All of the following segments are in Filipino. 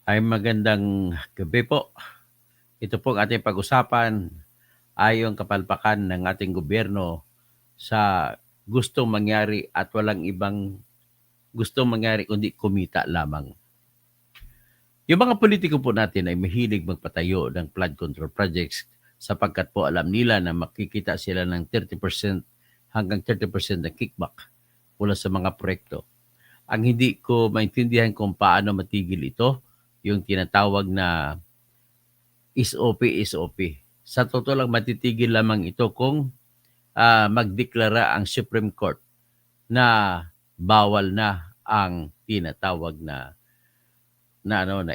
Ay magandang gabi po. Ito po ang ating pag-usapan ay yung kapalpakan ng ating gobyerno sa gustong mangyari at walang ibang gustong mangyari kundi kumita lamang. Yung mga politiko po natin ay mahilig magpatayo ng flood control projects sapagkat po alam nila na makikita sila ng 30% hanggang 30% na kickback mula sa mga proyekto. Ang hindi ko maintindihan kung paano matigil ito, yung tinatawag na SOP. Sa totoo lang matitigil lamang ito kung magdeklara ang Supreme Court na bawal na ang tinatawag na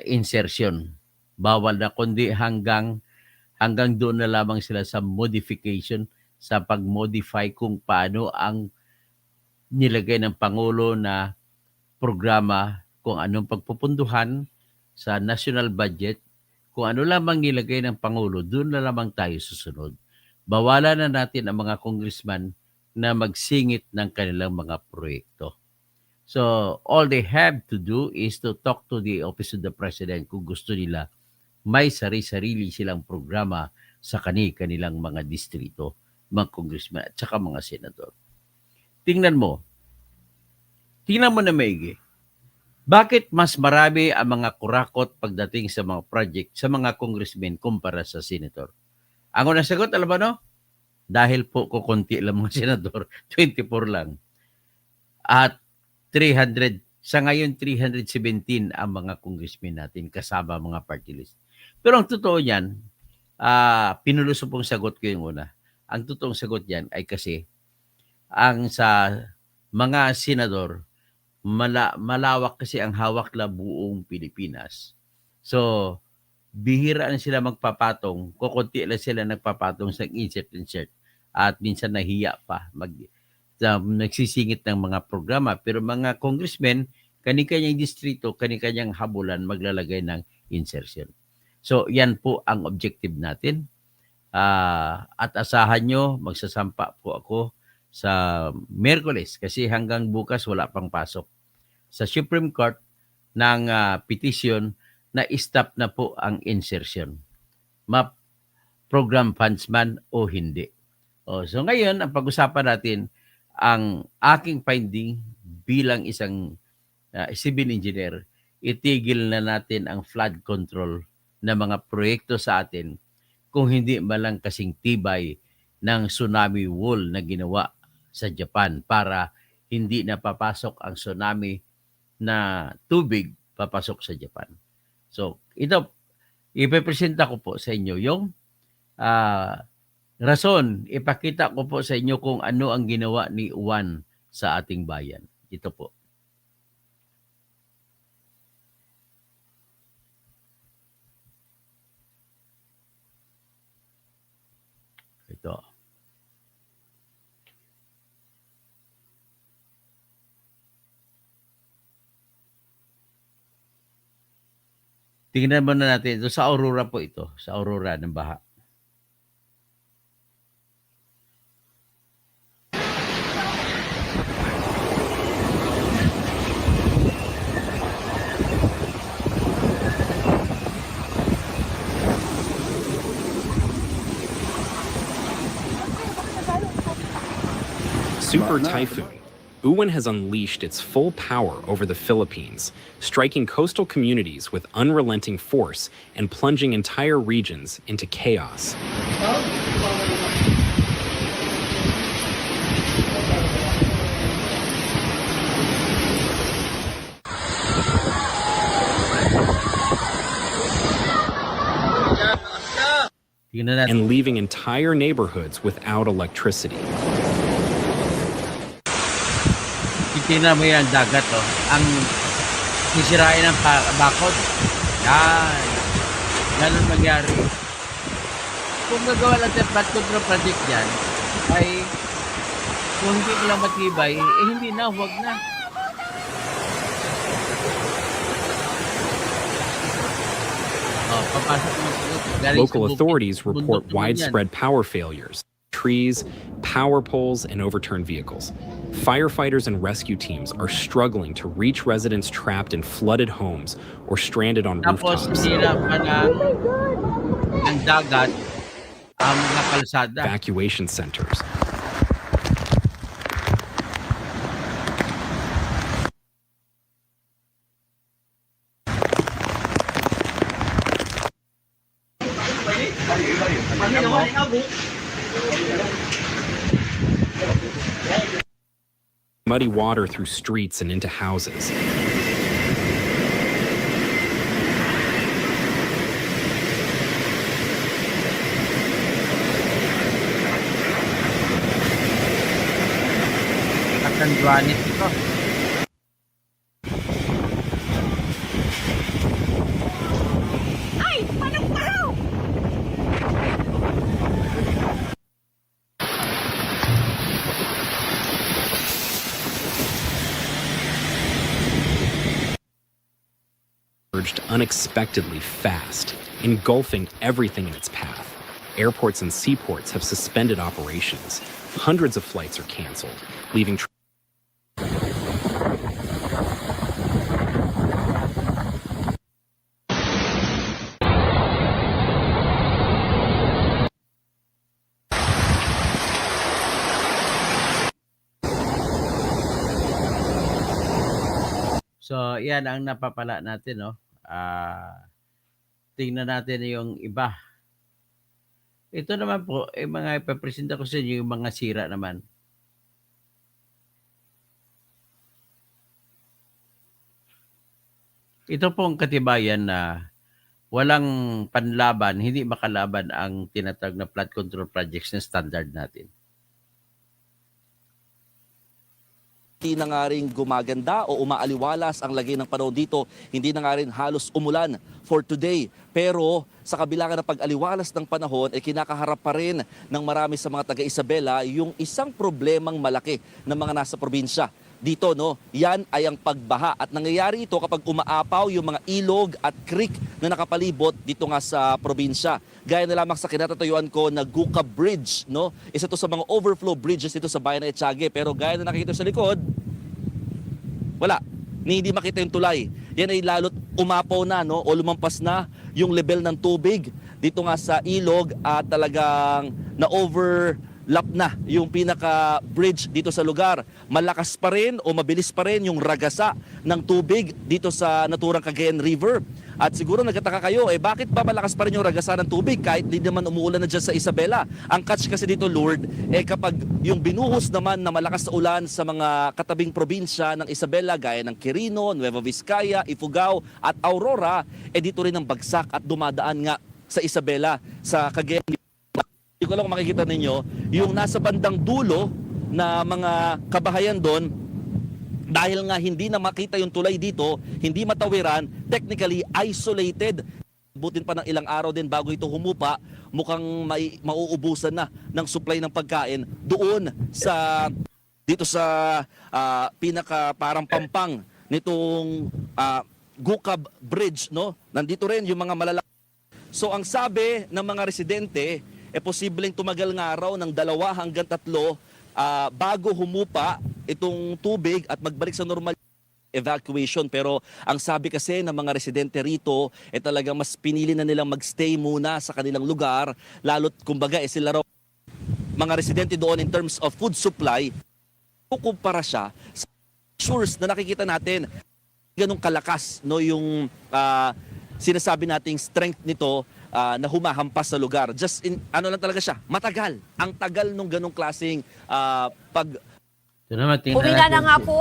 insertion. Bawal na kundi hanggang doon na lamang sila sa modification, sa pag-modify kung paano ang nilagay ng Pangulo na programa, kung anong pagpupunduhan sa national budget, kung ano lamang nilagay ng Pangulo, doon na lamang tayo susunod. Bawalan na natin ang mga congressman na magsingit ng kanilang mga proyekto. So, all they have to do is to talk to the Office of the President kung gusto nila may sarili-sarili silang programa sa kanilang mga distrito, mga congressman at saka mga senador. Tingnan mo na maigi. Bakit mas marami ang mga kurakot pagdating sa mga project sa mga congressmen kumpara sa senator? Ang unang sagot, alam mo no? Dahil po kukunti lang mga senador, 24 lang. At 300, sa ngayon 317 ang mga congressmen natin kasama mga party list. Pero ang totoo niyan, pinulusong pong sagot ko yung una. Ang totoong sagot yan ay kasi ang sa mga senador, malawak kasi ang hawak na buong Pilipinas. So, bihira na sila magpapatong, kukunti lang sila nagpapatong sa insert at minsan nahiya pa nagsisingit ng mga programa. Pero mga congressmen, kani-kanyang distrito, kani-kanyang habulan maglalagay ng insertion. So, yan po ang objective natin. At asahan nyo, magsasampa po ako sa Miyerkules kasi hanggang bukas wala pang pasok sa Supreme Court ng petition na stop na po ang insertion. Program funds man o hindi. So ngayon, ang pag-usapan natin, ang aking finding bilang isang civil engineer, itigil na natin ang flood control na mga proyekto sa atin kung hindi malang kasing tibay ng tsunami wall na ginawa sa Japan para hindi na papasok ang tsunami na tubig papasok sa Japan. So, ito, ipepresenta ko po sa inyo yung rason. Ipakita ko po sa inyo kung ano ang ginawa ni Juan sa ating bayan. Ito po. Ito. Tingnan muna natin. Ito sa Aurora po ito. Sa Aurora ng baha. Super Typhoon. Uwan has unleashed its full power over the Philippines, striking coastal communities with unrelenting force and plunging entire regions into chaos. And leaving entire neighborhoods without electricity. Tingnan mo yan, dagat, oh. Ang sisirain ng bakod. Yan. Ganun mangyari. Kung gagawa natin flood control project yan, ay kung hindi mo lang matibay, hindi na, huwag na. Local authorities report widespread power failures, trees, power poles, and overturned vehicles. Firefighters and rescue teams are struggling to reach residents trapped in flooded homes or stranded on Tapos rooftops. hinila pa ng dagat ang mga kalsada. Evacuation centers. Muddy water through streets and into houses. Katanduanes ito. Surged unexpectedly fast, engulfing everything in its path. Airports and seaports have suspended operations. Hundreds of flights are canceled, leaving So, yan ang napapala natin, no? Tingnan natin yung iba. Ito naman po, mga ipapresenta ko sa inyo yung mga sira naman. Ito po ang katibayan na walang panlaban, hindi makalaban ang tinatawag na flood control projects na standard natin. Hindi na nga rin gumaganda o umaaliwalas ang lagay ng panahon dito. Hindi na nga rin halos umulan for today. Pero sa kabila ng pag-aliwalas ng panahon, kinakaharap pa rin ng marami sa mga taga-Isabela yung isang problemang malaki ng mga nasa probinsya. Dito, no, yan ay ang pagbaha. At nangyayari ito kapag umaapaw yung mga ilog at creek na nakapalibot dito nga sa probinsya. Gaya na lamang sa kinatatayuan ko na Guca Bridge, no? Isa to sa mga overflow bridges dito sa bayan ng Etiague. Pero gaya na nakikita sa likod, wala. Hindi makita yung tulay. Yan ay lalot umapaw na, no? O lumampas na yung level ng tubig dito nga sa ilog at talagang na-overlap na yung pinaka-bridge dito sa lugar. Malakas pa rin o mabilis pa rin yung ragasa ng tubig dito sa naturang Cagayan River. At siguro nagtataka kayo, bakit ba malakas pa rin yung ragasa ng tubig kahit hindi naman umuulan na dyan sa Isabela? Ang catch kasi dito, Lord, kapag yung binuhos naman na malakas na ulan sa mga katabing probinsya ng Isabela, gaya ng Quirino, Nueva Vizcaya, Ifugao at Aurora, dito rin ang bagsak at dumadaan nga sa Isabela, sa Cagayan. Hindi ko lang makikita ninyo, yung nasa bandang dulo na mga kabahayan doon, dahil nga hindi na makita yung tulay dito, hindi matawiran, technically isolated. Butin pa ng ilang araw din bago ito humupa, mukhang mauubusan na ng supply ng pagkain doon sa dito sa pinaka parang pampang nitong Gucab Bridge, no? Nandito rin yung mga malalaki. So ang sabi ng mga residente, posibleng tumagal nga raw ng 2 hanggang 3 bago humupa itong tubig at magbalik sa normal evacuation. Pero ang sabi kasi ng mga residente rito, talagang mas pinili na nilang magstay muna sa kanilang lugar, lalo't kumbaga sila raw mga residente doon in terms of food supply, kukumpara siya sa shores na nakikita natin. Ganong kalakas, no, yung sinasabi nating strength nito na humahampas sa lugar. Just in, ano lang talaga siya, matagal. Ang tagal nung ganong klaseng Ito naman, tingnan Humina na natin. nga po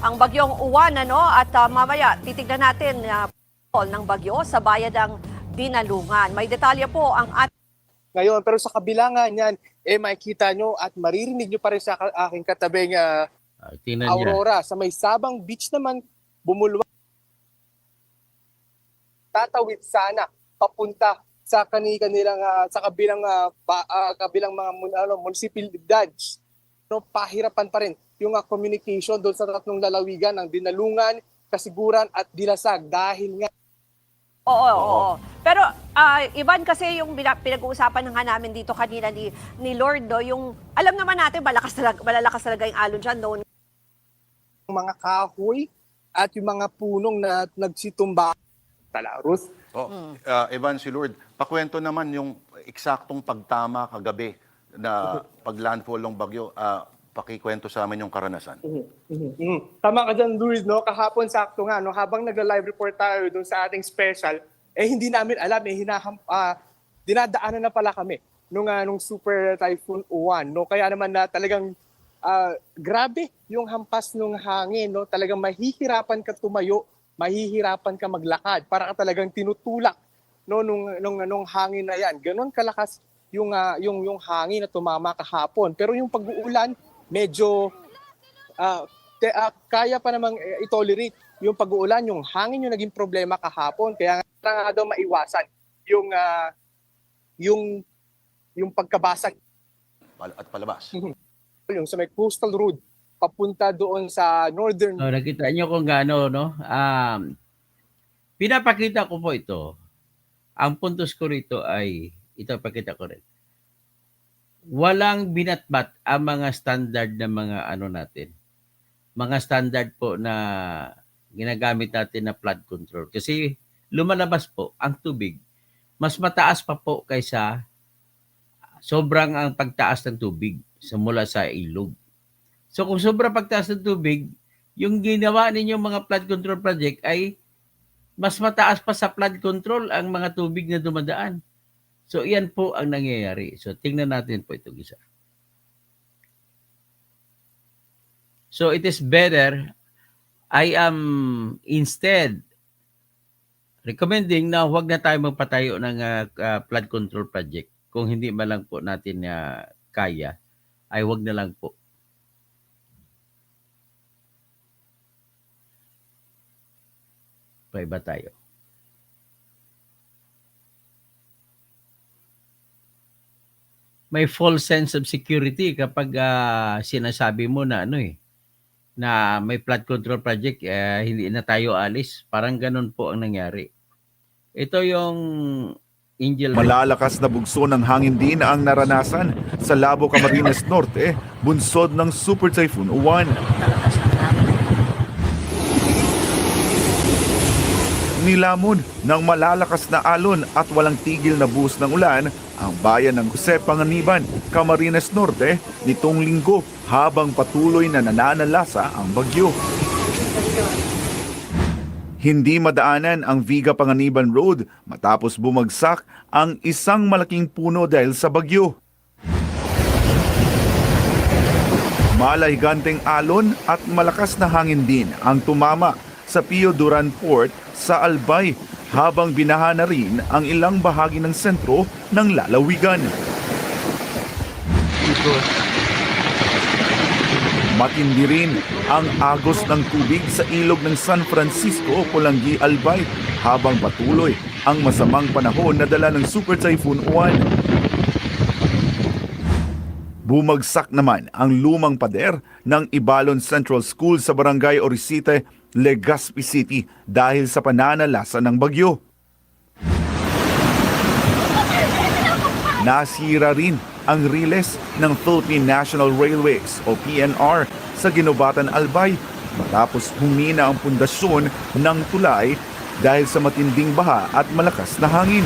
ang bagyong Uwan, ano? At mamaya titignan natin ng bagyo sa bayan ng Dinalungan. May detalye po ang ngayon. Pero sa kabila nga niyan, makikita nyo at maririnig nyo pa rin sa aking katabing Tingnan niya. Aurora. Sa may Sabang Beach naman, bumulwak. Tatawid sana papunta sa kanilang sa kabilang mga munisipalidades. No, pahirapan pa rin yung communication doon sa tatlong lalawigan ng Dinalungan, Kasiguran at Dilasag dahil nga Oo, Oo. oo. Pero Ivan, kasi yung pinag-uusapan na nga namin dito kanina ni Lord, no, yung alam naman natin malalakas talaga yung alon dyan, no? Yung mga kahoy at yung mga punong na nagsitumba. Talarus. Evan, si Lord, pakwento naman yung eksaktong pagtama kagabi na pag-landfall ng bagyo. Pakikwento sa amin yung karanasan. Tama ka dyan, Luis, no? Kahapon sakto nga, no? Habang nagla-live report tayo dun sa ating special, hindi namin alam, dinadaanan na pala kami nung Super Typhoon Uwan, no? Kaya naman na talagang grabe yung hampas ng hangin, no? Talagang mahihirapan ka tumayo, mahihirapan ka maglakad, para ka talagang tinutulak, no, nung hangin na yan. Ganon kalakas yung hangin na tumama kahapon. Pero yung pag-uulan, medyo kaya pa namang i-tolerate yung pag-uulan. Yung hangin yung naging problema kahapon, kaya nga daw maiwasan yung pagkabasag At palabas. yung sa may coastal road papunta doon sa northern. So, nakita nyo kung gaano, no? Pinapakita ko po ito. Ang puntos ko rito ay, ito pakita ko rin. Walang binatbat ang mga standard na mga ano natin. Mga standard po na ginagamit natin na flood control. Kasi lumalabas po ang tubig. Mas mataas pa po kaysa sobrang ang pagtaas ng tubig mula sa ilog. So kung sobrang pagtaas ng tubig, yung ginawa ninyong mga flood control project ay mas mataas pa sa flood control ang mga tubig na dumadaan. So iyan po ang nangyayari. So tingnan natin po itong isa. So it is better, I am instead recommending na huwag na tayo magpatayo ng flood control project. Kung hindi man lang po natin kaya, ay huwag na lang po. Paiba tayo. May false sense of security kapag sinasabi mo na na may flood control project, hindi na tayo alis. Parang ganun po ang nangyari. Ito yung Angel. Malalakas na bugso ng hangin din ang naranasan sa Labo, Camarines Norte, bunsod ng Super Typhoon Uwan. Nilamon ng malalakas na alon at walang tigil na buhos ng ulan ang bayan ng Jose Panganiban, Camarines Norte nitong linggo habang patuloy na nananalasa ang bagyo. Hindi madaanan ang Viga Panganiban Road matapos bumagsak ang isang malaking puno dahil sa bagyo. Malahiganteng alon at malakas na hangin din ang tumama sa Pio Duran Port sa Albay habang binaha na rin ang ilang bahagi ng sentro ng lalawigan. Matindi rin ang agos ng tubig sa ilog ng San Francisco, Pulangi, Albay habang patuloy ang masamang panahon na dala ng Super Typhoon Uwan. Bumagsak naman ang lumang pader ng Ibalon Central School sa Barangay Orisite, Legazpi City dahil sa pananalasa ng bagyo. Nasira rin ang riles ng Philippine National Railways o PNR sa Ginobatan, Albay matapos humina ang pundasyon ng tulay dahil sa matinding baha at malakas na hangin.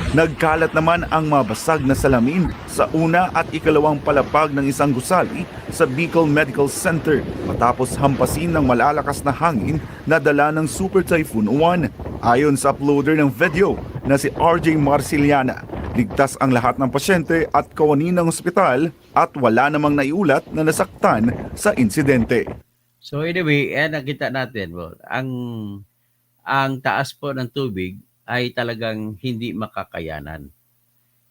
Nagkalat naman ang mabasag na salamin sa una at ikalawang palapag ng isang gusali sa Bicol Medical Center matapos hampasin ng malalakas na hangin na dala ng Super Typhoon Uwan. Ayon sa uploader ng video na si RJ Marciliana, ligtas ang lahat ng pasyente at kawani ng ospital at wala namang naiulat na nasaktan sa insidente. So anyway, nakita natin po, ang taas po ng tubig ay talagang hindi makakayanan.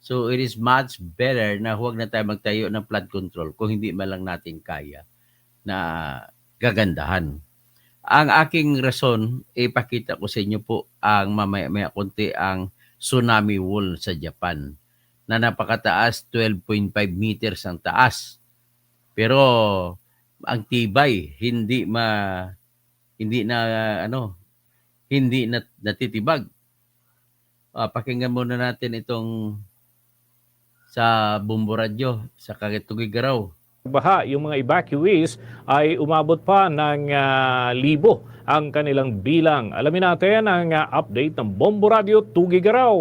So it is much better na huwag na tayo magtayo ng flood control kung hindi man lang natin kaya na gagandahan. Ang aking rason, ipakita ko sa inyo po ang mamaya konti ang tsunami wall sa Japan na napakataas, 12.5 meters ang taas. Pero ang tibay, hindi hindi na hindi na natitibag. Pakinggan muna natin itong sa Bumbo Radyo sa Tugigaraw. Baha, yung mga evacuees ay umabot pa ng libo ang kanilang bilang. Alamin natin ang update ng Bombo Radio Tugigaraw.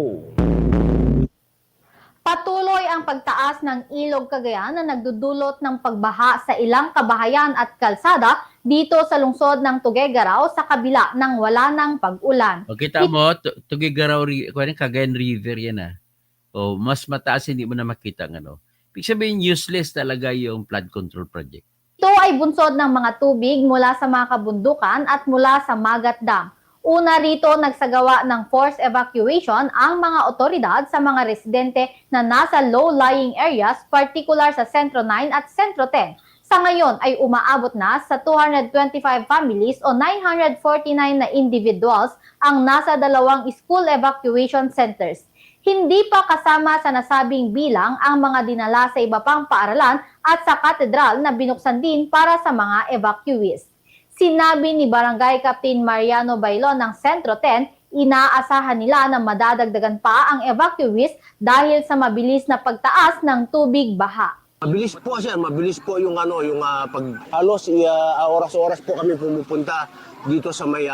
Patuloy ang pagtaas ng ilog Cagayan na nagdudulot ng pagbaha sa ilang kabahayan at kalsada dito sa lungsod ng Tuguegarao sa kabila ng wala ng pag-ulan. O kita mo, Tugigaraw, Cagayan River yan O mas mataas, hindi mo na makita ng ano. Ibig sabihin, useless talaga yung flood control project. Ito ay bunsod ng mga tubig mula sa mga kabundukan at mula sa Magat Dam. Una rito, nagsagawa ng forced evacuation ang mga otoridad sa mga residente na nasa low-lying areas, particular sa Sentro 9 at Sentro 10. Sa ngayon ay umaabot na sa 225 families o 949 na individuals ang nasa dalawang school evacuation centers. Hindi pa kasama sa nasabing bilang ang mga dinala sa iba pang paaralan at sa katedral na binuksan din para sa mga evacuees. Sinabi ni Barangay Captain Mariano Bailon ng Sentro 10, inaasahan nila na madadagdagan pa ang evacuees dahil sa mabilis na pagtaas ng tubig baha. Mabilis po siya, mabilis po yung pag halos oras-oras po kami pumupunta dito sa may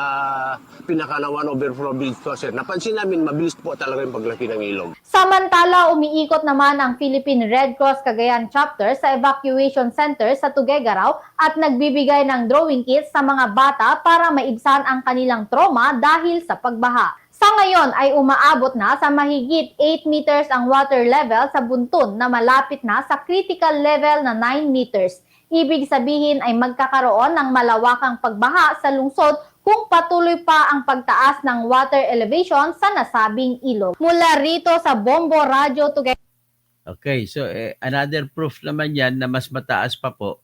pinakalawan overflow bridge po sir. Napansin namin mabilis po talaga yung paglaki ng ilog. Samantala, umiikot naman ang Philippine Red Cross Cagayan Chapter sa evacuation center sa Tuguegarao at nagbibigay ng drawing kits sa mga bata para maibsan ang kanilang trauma dahil sa pagbaha. Sa ngayon ay umaabot na sa mahigit 8 meters ang water level sa Buntun na malapit na sa critical level na 9 meters. Ibig sabihin ay magkakaroon ng malawakang pagbaha sa lungsod kung patuloy pa ang pagtaas ng water elevation sa nasabing ilog. Mula rito sa Bombo Radio Tuguegarao. Okay, so another proof naman yan na mas mataas pa po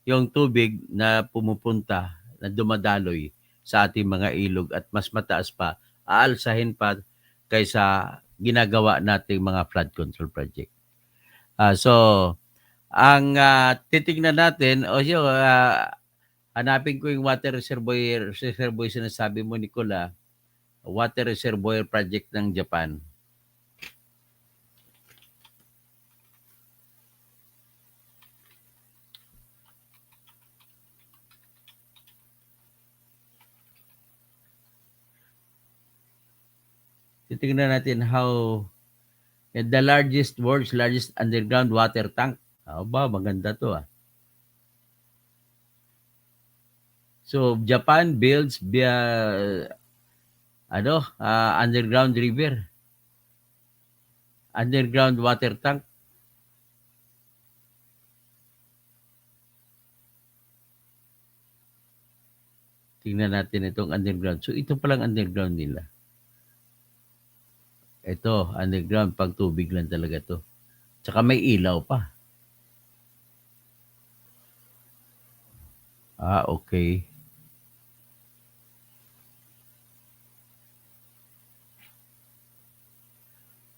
yung tubig na pumupunta, na dumadaloy sa ating mga ilog at mas mataas pa, aalsahin pa kaysa ginagawa nating mga flood control project. So, ang titignan natin, hanapin ko yung water reservoir sinasabi mo, Nicola, water reservoir project ng Japan. Titignan natin how the world's largest underground water tank. Maganda to So Japan builds underground river. Underground water tank. Tingnan natin itong underground. So ito palang underground nila. Ito, underground, pag tubig lang talaga to. Tsaka may ilaw pa. Okay.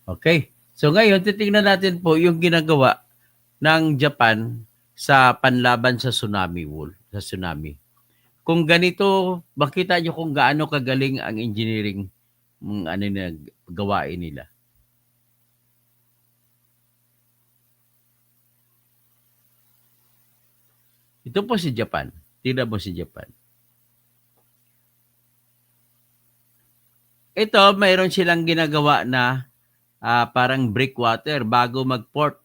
Okay. So ngayon, titingnan natin po yung ginagawa ng Japan sa panlaban sa tsunami wall, sa tsunami. Kung ganito, makita nyo kung gaano kagaling ang engineering gawain nila. Ito po si Japan. Tingnan mo si Japan. Ito, mayroon silang ginagawa na parang breakwater bago mag-port.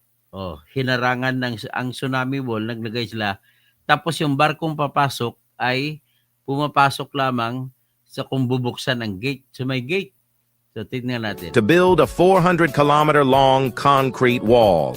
Hinarangan ang tsunami wall, naglagay sila. Tapos yung barkong papasok ay pumapasok lamang sa kung bubuksan ang gate. So may gate. So tignan natin. To build a 400-kilometer long concrete wall.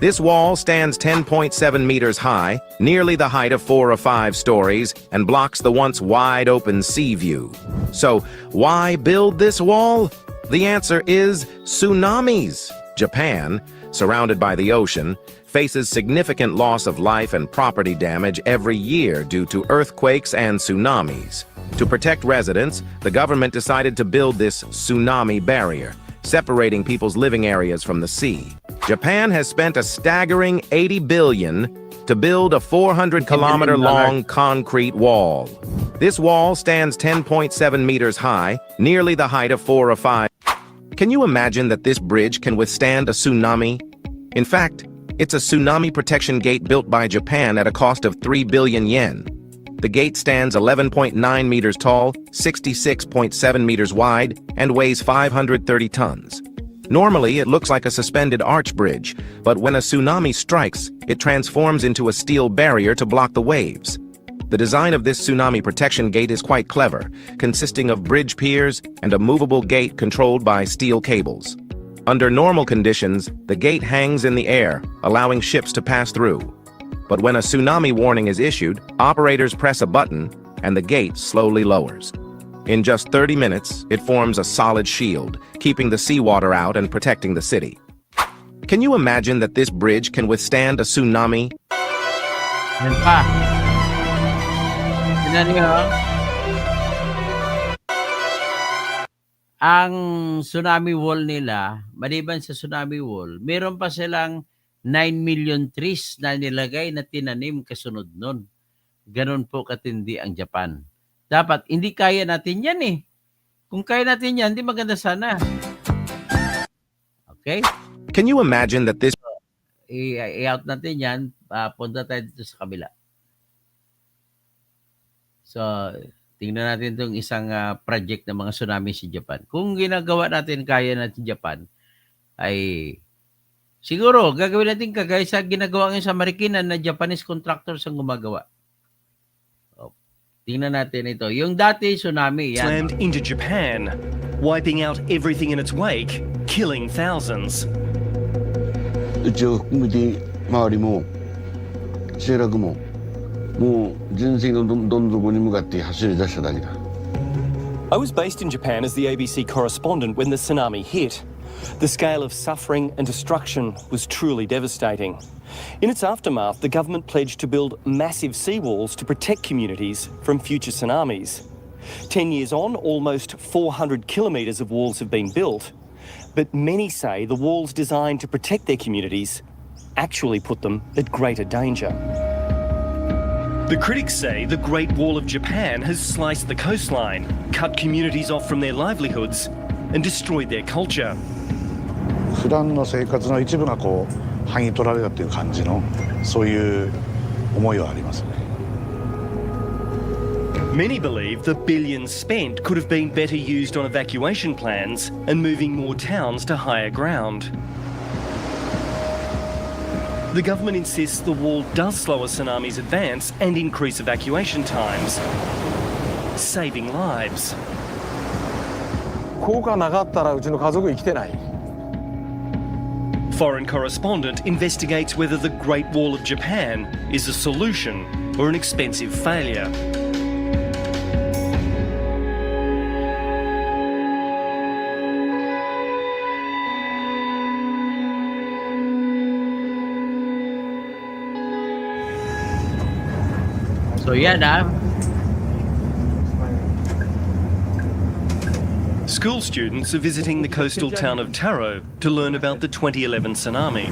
This wall stands 10.7 meters high, nearly the height of 4 or 5 stories, and blocks the once wide-open sea view. So, why build this wall? The answer is tsunamis. Japan, surrounded by the ocean, faces significant loss of life and property damage every year due to earthquakes and tsunamis. To protect residents, the government decided to build this tsunami barrier, separating people's living areas from the sea. Japan has spent a staggering $80 billion to build a 400-kilometer-long concrete wall. This wall stands 10.7 meters high, nearly the height of 4 or 5. Can you imagine that this bridge can withstand a tsunami? In fact, it's a tsunami protection gate built by Japan at a cost of 3 billion yen. The gate stands 11.9 meters tall, 66.7 meters wide, and weighs 530 tons. Normally, it looks like a suspended arch bridge, but when a tsunami strikes, it transforms into a steel barrier to block the waves. The design of this tsunami protection gate is quite clever, consisting of bridge piers and a movable gate controlled by steel cables. Under normal conditions, the gate hangs in the air, allowing ships to pass through. But when a tsunami warning is issued, operators press a button and the gate slowly lowers. In just 30 minutes, it forms a solid shield, keeping the seawater out and protecting the city. Can you imagine that this bridge can withstand a tsunami? Yan pa. Tingnan niyo. Ang tsunami wall nila, maliban sa tsunami wall, meron pa silang 9 million trees na nilagay na tinanim kasunod nun. Ganon po katindi ang Japan. Dapat, hindi kaya natin yan eh. Kung kaya natin yan, hindi maganda sana. Okay? Can you imagine that this I-out natin yan. Punta tayo dito sa kabila. So, tingnan natin itong isang project ng mga tsunami sa Japan. Kung ginagawa natin, kaya natin Japan, ay siguro, gagawin natin kagaya sa ginagawa ngayon sa Marikina na Japanese contractors ang gumagawa. Tingnan natin ito. Yung dati tsunami, yan. Slammed into Japan, wiping out everything in its wake, killing thousands. うちを含めて周りも集落ももう純粋のどん底に向かって走り出しただけだ。 I was based in Japan as the ABC correspondent when the tsunami hit. The scale of suffering and destruction was truly devastating. In its aftermath, the government pledged to build massive seawalls to protect communities from future tsunamis. 10 years on, almost 400 kilometres of walls have been built, but many say the walls designed to protect their communities actually put them at greater danger. The critics say the Great Wall of Japan has sliced the coastline, cut communities off from their livelihoods, and destroyed their culture. 普段の生活の一部がこう剥ぎ取られたっていう感じのそういう思いはありますね。 Many believe the billions spent could have been better used on evacuation plans and moving more towns to higher ground. The government insists the wall does slow a tsunami's advance and increase evacuation times, saving lives. 効果なかったらうちの家族生きてない。 Foreign correspondent investigates whether the Great Wall of Japan is a solution or an expensive failure. So yan School students are visiting the coastal town of Taro to learn about the 2011 tsunami.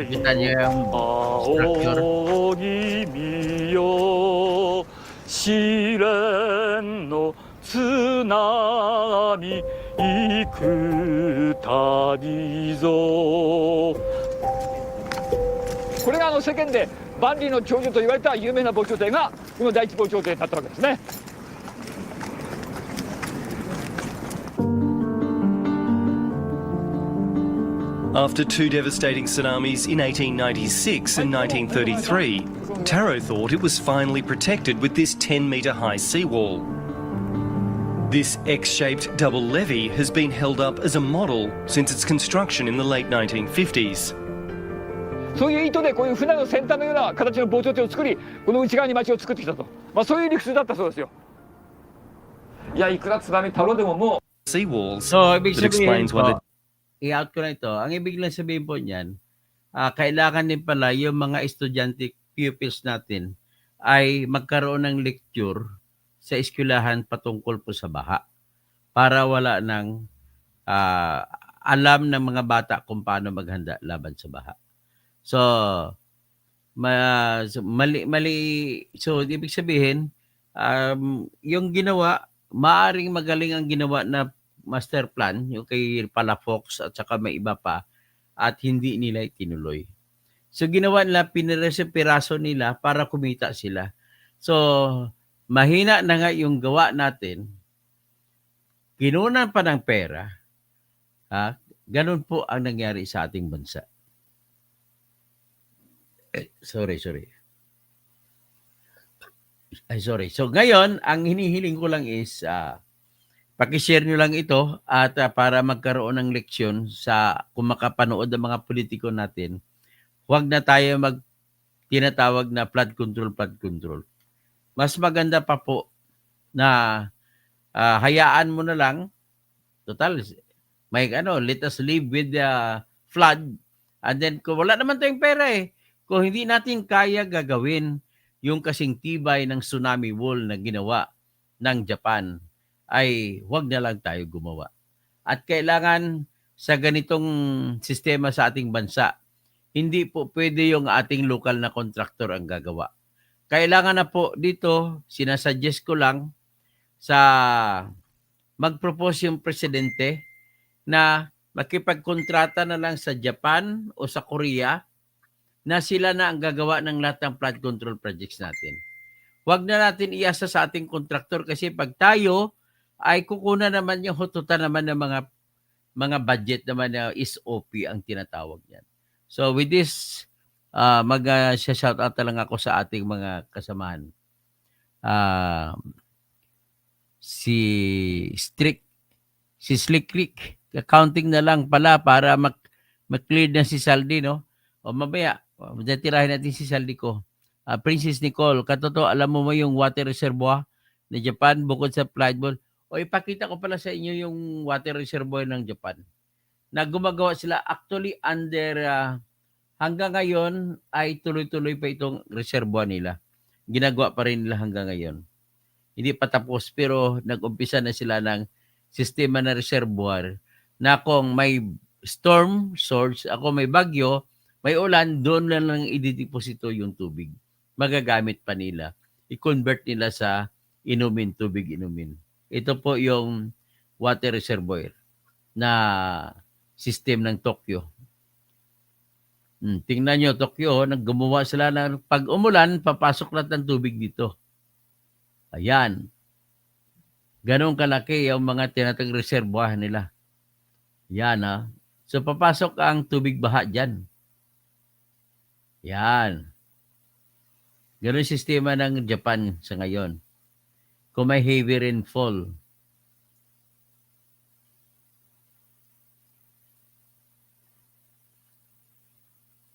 Kita niyo yung structure. 試練の津波行く旅ぞ。これが世間で万里の長城と言われた有名な防潮堤がこの第一防潮堤だったわけですね。 After two devastating tsunamis in 1896 and 1933, Taro thought it was finally protected with this 10-metre-high seawall. This X-shaped double levee has been held up as a model since its construction in the late 1950s. そういう意図でこういう船の先端のような形の防潮堤を作り、この内側に町を作ってきたと、そういう理屈だったそうですよ。いや、いくら津波太郎でももう Seawalls. So, ibig That sabihin explains why po, i-out ko na ito. Ang ibig lang sabihin po niyan, kailangan din pala yung mga estudyante pupils natin ay magkaroon ng lecture sa eskwelahan patungkol po sa baha para wala ng alam ng mga bata kung paano maghanda laban sa baha. So, so ibig sabihin, yung ginawa, maaring magaling ang ginawa na master plan, yung kay Palafox at saka may iba pa, at hindi nila itinuloy. So ginawa nila, piraso nila para kumita sila. So mahina na nga yung gawa natin, kinunan pa ng pera, ganun po ang nangyari sa ating bansa. Sorry. So ngayon, ang hinihiling ko lang is, pakishare nyo lang ito at para magkaroon ng leksyon sa kung makapanood ng mga politiko natin, huwag na tayo tinatawag na flood control. Mas maganda pa po na hayaan mo na lang, total, let us live with the flood, and then kung wala naman tayong pera kung hindi natin kaya gagawin yung kasing tibay ng tsunami wall na ginawa ng Japan, ay huwag na lang tayo gumawa. At kailangan sa ganitong sistema sa ating bansa, hindi po pwede yung ating lokal na kontraktor ang gagawa. Kailangan na po dito, sinasuggest ko lang sa mag-propose yung presidente na makipagkontrata na lang sa Japan o sa Korea na sila na ang gagawa ng lahat ng flood control projects natin. Huwag na natin iasa sa ating kontraktor kasi pag tayo ay kukunan naman yung hututan naman ng mga budget naman na SOP ang tinatawag niyan. So with this, mag-shout out lang ako sa ating mga kasamahan. Si Slick Rick, accounting na lang pala para mag-clear na si Saldi, no? O mamaya, tirahin natin si Saldi ko. Princess Nicole, katotoo, alam mo yung water reservoir na Japan bukod sa flood wall? O ipakita ko pala sa inyo yung water reservoir ng Japan na gumagawa sila actually under hanggang ngayon ay tuloy-tuloy pa itong reservoir nila. Ginagawa pa rin nila hanggang ngayon. Hindi pa tapos pero nag-umpisa na sila ng sistema na reservoir na kung may storm surge, may bagyo, may ulan, doon na lang idideposito yung tubig. Magagamit pa nila. I-convert nila sa tubig inumin. Ito po yung water reservoir na system ng Tokyo. Tingnan nyo, Tokyo, naggumawa sila ng pag umulan, papasok lahat ng tubig dito. Ayan. Ganun kalaki yung mga tinatag reservoir nila. Yan So papasok ang tubig baha dyan. Yan. Ganun sistema ng Japan sa ngayon. Kung may heavy rainfall.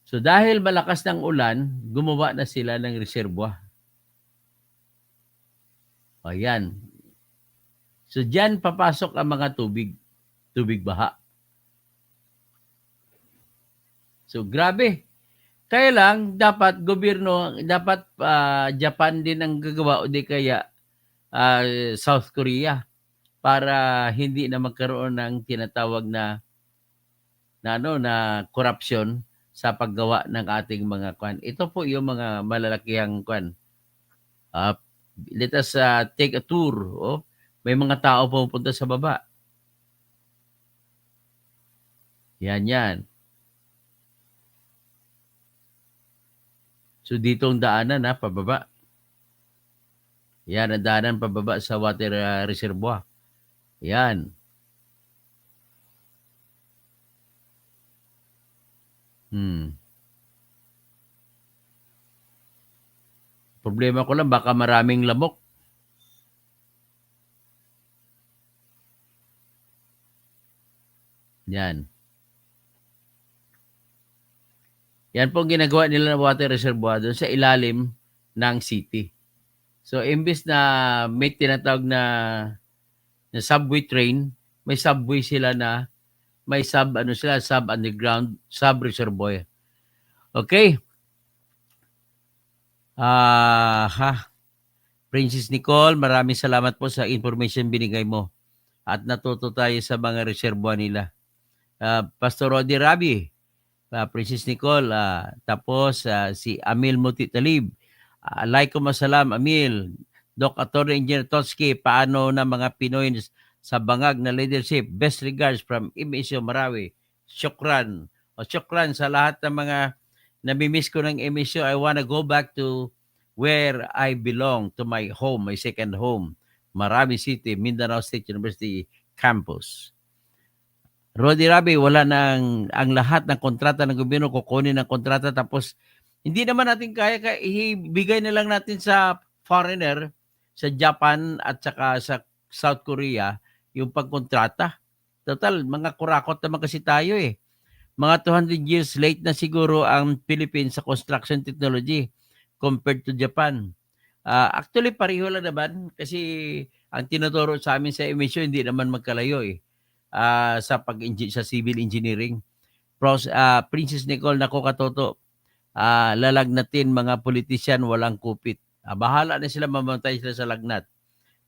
So dahil malakas ng ulan, gumawa na sila ng reservoir. Ayan. So diyan papasok ang mga tubig baha. So grabe. Kaya lang dapat gobyerno, dapat Japan din ang gagawa o di kaya South Korea para hindi na magkaroon ng tinatawag na corruption sa paggawa ng ating mga kwan. Ito po yung mga malalakihang kwan. Let us take a tour. May mga tao pupunta sa baba. Yan. So dito ang daanan pababa. Yan ang daanan pababa sa water reservoir. Yan. Problema ko lang baka maraming lamok. Yan. Yan po ginagawa nila ng water reservoir doon sa ilalim ng city. So, imbis na may tinatawag na subway train, may subway sila na may sub-underground, sub-reservoir. Okay? Princess Nicole, maraming salamat po sa information binigay mo. at natuto tayo sa mga reservoir nila. Pastor Rodi Rabi, Princess Nicole, tapos si Amil Muti Talib. Alaikum assalam, Amil. Doc Attorney Engineer Totsky, paano na mga Pinoy sa bangag na leadership? Best regards from MSU Marawi. Syukran. Syukran sa lahat ng mga namimiss ko ng MSU. I wanna go back to where I belong, to my home, my second home, Marawi City, Mindanao State University Campus. Rodi Rabi, wala nang ang lahat ng kontrata ng gobyerno, kukunin ng kontrata tapos hindi naman natin kaya, ibigay na lang natin sa foreigner, sa Japan at saka sa South Korea, yung pagkontrata. Total, mga kurakot naman kasi tayo eh. Mga 200 years late na siguro ang Philippines sa construction technology compared to Japan. Actually, pareho lang naman kasi ang tinuturo sa amin sa MSU hindi naman magkalayo eh. Sa civil engineering. Princess Nicole, nako katoto, lalagnatin mga politician, walang kupit. Bahala na sila, mamatay sila sa lagnat.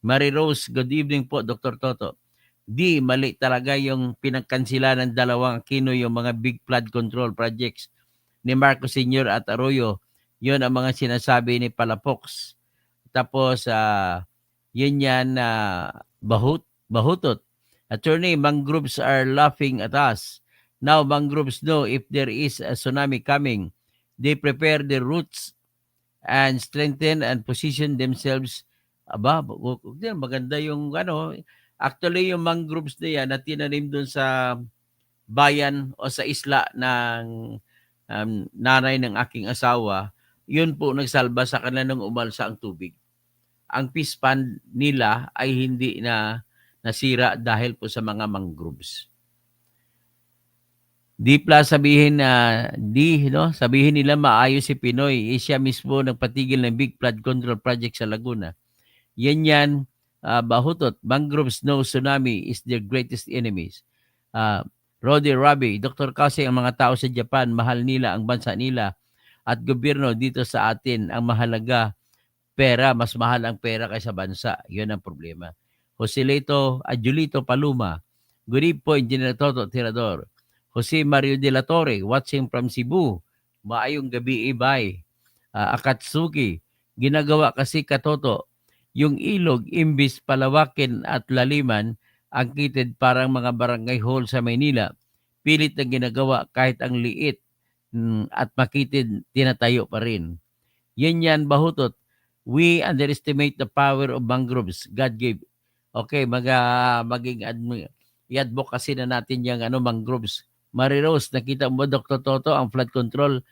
Mary Rose, good evening po, Dr. Toto. Mali talaga yung pinagkansila ng dalawang Aquino, yung mga big flood control projects ni Marcos Sr. at Arroyo. Yun ang mga sinasabi ni Palafox. Tapos, yun yan, bahutot. Attorney, mangroves are laughing at us. Now, mangroves know if there is a tsunami coming. They prepare their roots and strengthen and position themselves. Maganda yung actually yung mangroves na yan na tinanim doon sa bayan o sa isla ng nanay ng aking asawa, yun po nagsalba sa kanila nung umalsa ang tubig. Ang fish pond nila ay hindi na nasira dahil po sa mga mangroves. Sabihin nila maayos si Pinoy. Siya mismo nagpatigil ng big flood control project sa Laguna. Yan, bahutot. Mangroves no tsunami is their greatest enemies. Rodi Rabi, Dr. Kasi, ang mga tao sa Japan, mahal nila ang bansa nila at gobyerno dito sa atin. Ang mahalaga, pera. Mas mahal ang pera kaysa bansa. Yun ang problema. Joselito Julito Paluma, good evening po, Engineer Toto Tirador. Jose Mario de la Torre, watching from Cebu. Maayong gabi, Ibay. Akatsuki, ginagawa kasi katoto, yung ilog, imbis palawakin at laliman, ang kitid parang mga barangay hall sa Maynila. Pilit na ginagawa kahit ang liit at makitid, tinatayo pa rin. Yan, bahutot. We underestimate the power of mangroves God gave. Okay, maging i-advocacy na natin yung mangroves. Mary Rose, nakita mo Dr. Toto ang flood control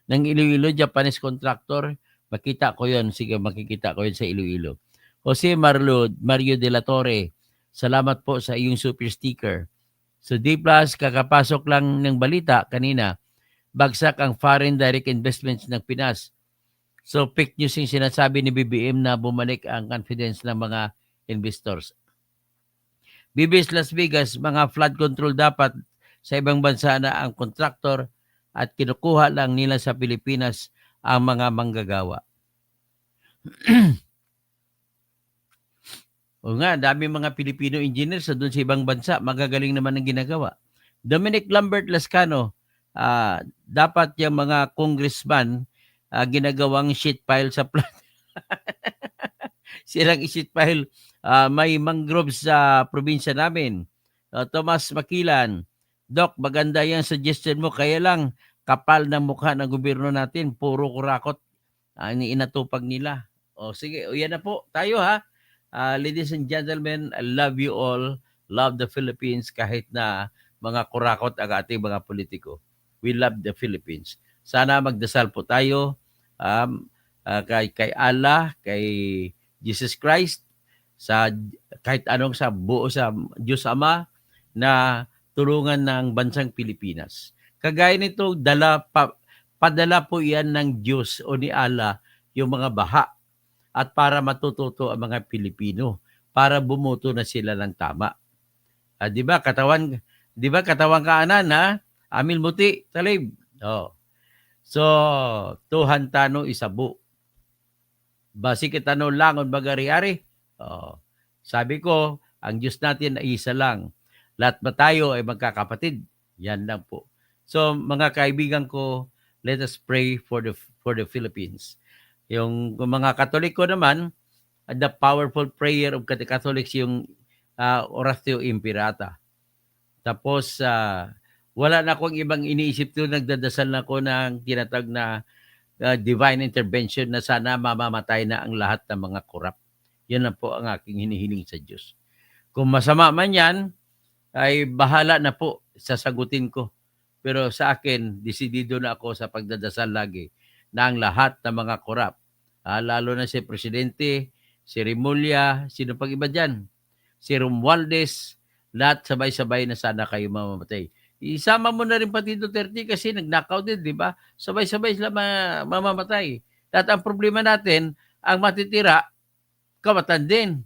ng Iloilo, Japanese contractor? Makita ko yun. Sige, makikita ko yun sa Iloilo. Jose Mario de la Torre, salamat po sa iyong super sticker. So D+, kakapasok lang ng balita kanina, bagsak ang foreign direct investments ng Pinas. So fake news yung sinasabi ni BBM na bumalik ang confidence ng mga investors. BBS Las Vegas, mga flood control dapat sa ibang bansa na ang kontraktor at kinukuha lang nila sa Pilipinas ang mga manggagawa. O nga, dami mga Pilipino engineers sa doon sa ibang bansa, magagaling naman ang ginagawa. Dominic Lambert Lascano, dapat yung mga congressman ginagawang sheet pile sa plant. Silang sheet pile, may mangroves sa probinsya namin. Thomas Makilan, Doc, maganda yung suggestion mo, kaya lang kapal ng mukha ng gobyerno natin, puro kurakot ang inatupag nila. Sige, yan na po tayo ha. Ladies and gentlemen, I love you all. Love the Philippines kahit na mga kurakot ang ating mga politiko. We love the Philippines. Sana magdasal po tayo kay Allah, kay Jesus Christ, kahit anong sa buo sa Diyos Ama na tulungan ng bansang Pilipinas. Kagaya nito, padala po yan ng Diyos o ni Allah yung mga baha at para matututo ang mga Pilipino para bumuto na sila ng tama. Di ba katawan kaanan ha? Amil Muti Talib. So, Tuhan tano isabu. Basi kitano langon bagari-ari. Sabi ko, Ang Diyos natin ay isa lang. Lahat ba tayo ay magkakapatid? Yan lang po. So mga kaibigan ko, let us pray for the Philippines. Yung mga Katoliko naman, the powerful prayer of the Catholics yung Oratio Imperata. Tapos wala na akong ibang iniisip doon, nagdadasal na ako ng tinatag na divine intervention na sana mamamatay na ang lahat ng mga korap. Yan na po ang aking hinihiling sa Diyos. Kung masama man yan, ay bahala na po, sasagutin ko. Pero sa akin, desidido na ako sa pagdadasal lagi na ang lahat ng mga korap, lalo na si Presidente, si Remulla, sino pang iba dyan, si Romualdez, lahat sabay-sabay na sana kayo mamamatay. Isama mo na rin pati Duterte kasi nag-knockout din, di ba? Sabay-sabay sila mamamatay. At ang problema natin, ang matitira, kawatan din.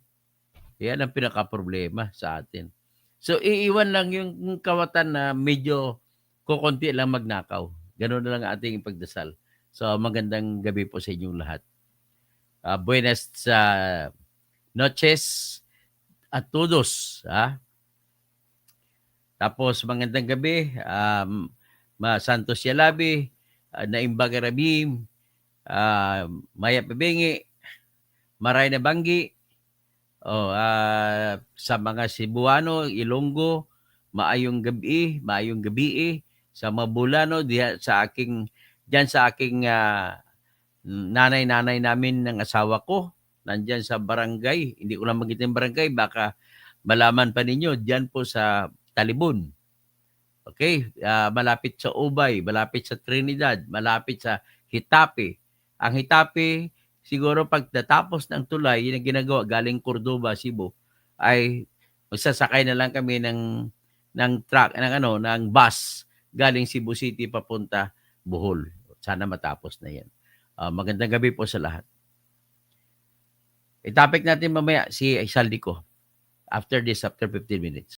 Yan ang pinaka-problema sa atin. So, iiwan lang yung kawatan na medyo kukunti lang magnakaw. Ganun na lang ating pagdasal. So, magandang gabi po sa inyong lahat. Buenas noches a todos. Tapos, magandang gabi. Santos Yalabi, Naimba Garabim, Maya Pabingi, Maray na Banggi, sa mga Cebuano, Ilonggo, maayong gabi, sa Mabulano, diyan sa aking nanay namin ng asawa ko, nandyan sa barangay, hindi ko lang magitin barangay, baka malaman pa ninyo, diyan po sa Talibon. Okay, malapit sa Ubay, malapit sa Trinidad, malapit sa Hitape. Ang Hitape, siguro pag natapos ng tulay, yun ang ginagawa galing Cordoba, Cebu, ay magsasakay na lang kami ng truck, ng bus galing Cebu City papunta Bohol. Sana matapos na yan. Magandang gabi po sa lahat. I-topic natin mamaya si Saldico after 15 minutes.